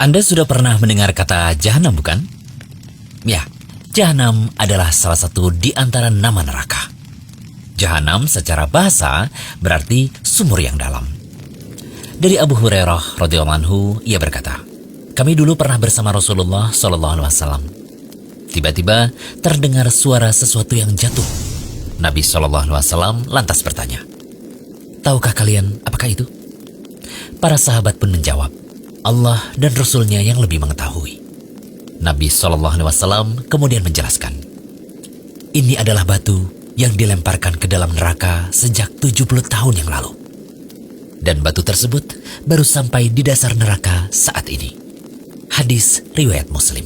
Anda sudah pernah mendengar kata jahanam, bukan? Ya, jahanam adalah salah satu di antara nama neraka. Jahanam secara bahasa berarti sumur yang dalam. Dari Abu Hurairah radhiyallahu anhu, ia berkata, kami dulu pernah bersama Rasulullah SAW. Tiba-tiba terdengar suara sesuatu yang jatuh. Nabi SAW lantas bertanya, tahukah kalian apakah itu? Para sahabat pun menjawab, Allah dan Rasulnya yang lebih mengetahui. Nabi SAW kemudian menjelaskan, ini adalah batu yang dilemparkan ke dalam neraka sejak 70 tahun yang lalu. Dan batu tersebut baru sampai di dasar neraka saat ini. Hadis riwayat Muslim.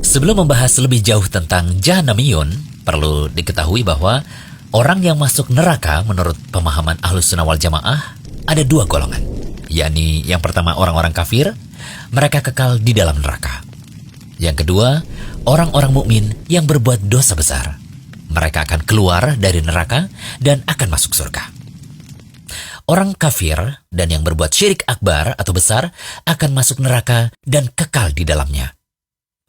Sebelum membahas lebih jauh tentang Jahanamiyun, perlu diketahui bahwa orang yang masuk neraka menurut pemahaman Ahlus Sunnah wal Jamaah ada dua golongan, yakni yang pertama orang-orang kafir, mereka kekal di dalam neraka. Yang kedua, orang-orang mukmin yang berbuat dosa besar, mereka akan keluar dari neraka dan akan masuk surga. Orang kafir dan yang berbuat syirik akbar atau besar akan masuk neraka dan kekal di dalamnya.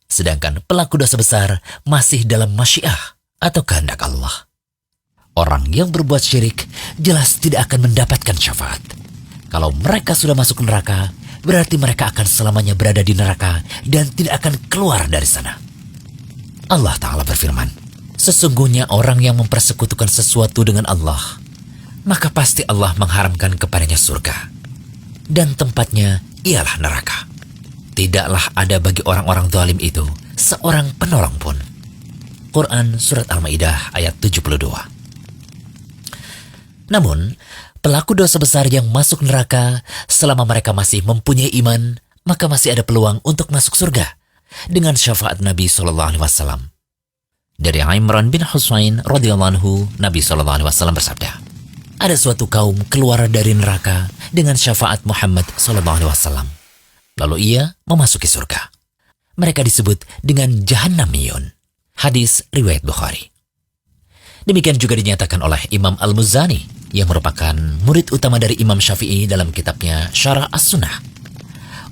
Sedangkan pelaku dosa besar masih dalam masyiah atau kehendak Allah. Orang yang berbuat syirik jelas tidak akan mendapatkan syafaat. Kalau mereka sudah masuk neraka, berarti mereka akan selamanya berada di neraka dan tidak akan keluar dari sana. Allah Ta'ala berfirman, sesungguhnya orang yang mempersekutukan sesuatu dengan Allah, maka pasti Allah mengharamkan kepadanya surga, dan tempatnya ialah neraka. Tidaklah ada bagi orang-orang zalim itu seorang penolong pun. Quran Surat Al-Ma'idah ayat 72. Namun, pelaku dosa besar yang masuk neraka selama mereka masih mempunyai iman, maka masih ada peluang untuk masuk surga dengan syafaat Nabi SAW. Dari Imran bin Husain radhiyallahu anhu, Nabi SAW bersabda, ada suatu kaum keluar dari neraka dengan syafaat Muhammad SAW. Lalu ia memasuki surga. Mereka disebut dengan Jahannamiyun. Hadis riwayat Bukhari. Demikian juga dinyatakan oleh Imam Al-Muzani yang merupakan murid utama dari Imam Syafi'i dalam kitabnya Syarah As-Sunnah.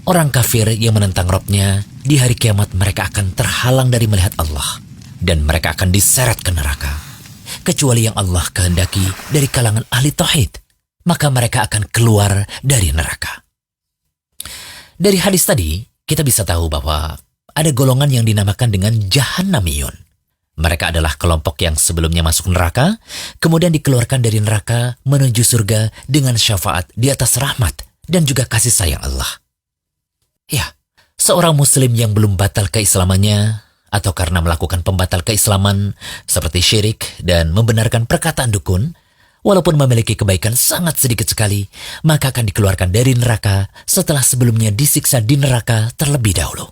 Orang kafir yang menentang Rabb-nya di hari kiamat mereka akan terhalang dari melihat Allah dan mereka akan diseret ke neraka. Kecuali yang Allah kehendaki dari kalangan ahli tauhid, maka mereka akan keluar dari neraka. Dari hadis tadi, kita bisa tahu bahwa ada golongan yang dinamakan dengan Jahannamiyun. Mereka adalah kelompok yang sebelumnya masuk neraka, kemudian dikeluarkan dari neraka menuju surga dengan syafaat di atas rahmat dan juga kasih sayang Allah. Ya, seorang muslim yang belum batal keislamannya, atau karena melakukan pembatal keislaman seperti syirik dan membenarkan perkataan dukun, walaupun memiliki kebaikan sangat sedikit sekali, maka akan dikeluarkan dari neraka setelah sebelumnya disiksa di neraka terlebih dahulu.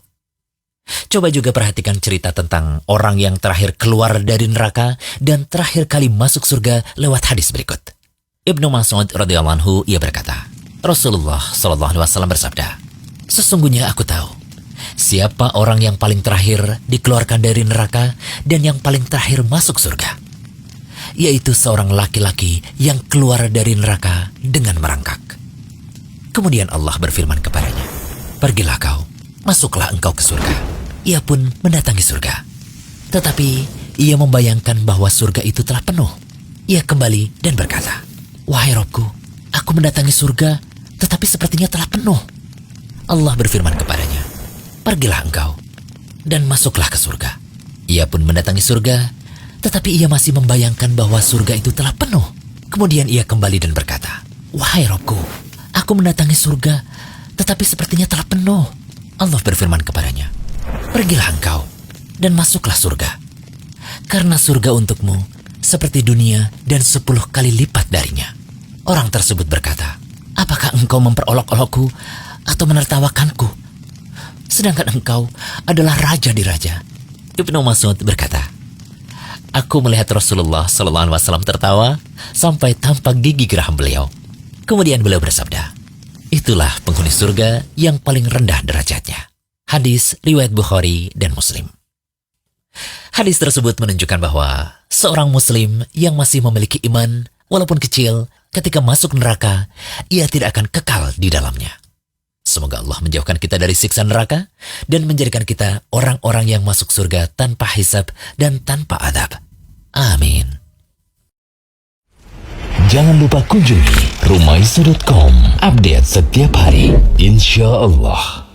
Coba juga perhatikan cerita tentang orang yang terakhir keluar dari neraka dan terakhir kali masuk surga lewat hadis berikut. Ibnu Mas'ud radhiyallahu anhu ia berkata, Rasulullah SAW bersabda, sesungguhnya aku tahu siapa orang yang paling terakhir dikeluarkan dari neraka dan yang paling terakhir masuk surga, yaitu seorang laki-laki yang keluar dari neraka dengan merangkak. Kemudian Allah berfirman kepadanya, pergilah kau, masuklah engkau ke surga. Ia pun mendatangi surga. Tetapi ia membayangkan bahwa surga itu telah penuh. Ia kembali dan berkata, wahai Rabbku, aku mendatangi surga, tetapi sepertinya telah penuh. Allah berfirman kepadanya, pergilah engkau dan masuklah ke surga. Ia pun mendatangi surga, tetapi ia masih membayangkan bahwa surga itu telah penuh. Kemudian ia kembali dan berkata, wahai Rabbku, aku mendatangi surga, tetapi sepertinya telah penuh. Allah berfirman kepadanya, pergilah engkau dan masuklah surga. Karena surga untukmu seperti dunia dan 10 kali lipat darinya. Orang tersebut berkata, apakah engkau memperolok-olokku atau menertawakanku? Sedangkan engkau adalah raja di raja. Ibnu Mas'ud berkata, aku melihat Rasulullah SAW tertawa sampai tampak gigi geram beliau. Kemudian beliau bersabda, itulah penghuni surga yang paling rendah derajatnya. Hadis riwayat Bukhari dan Muslim. Hadis tersebut menunjukkan bahwa seorang muslim yang masih memiliki iman, walaupun kecil, ketika masuk neraka, ia tidak akan kekal di dalamnya. Semoga Allah menjauhkan kita dari siksa neraka dan menjadikan kita orang-orang yang masuk surga tanpa hisab dan tanpa adab. Amin. Jangan lupa kunjungi rumaiso.com. Update setiap hari, insya Allah.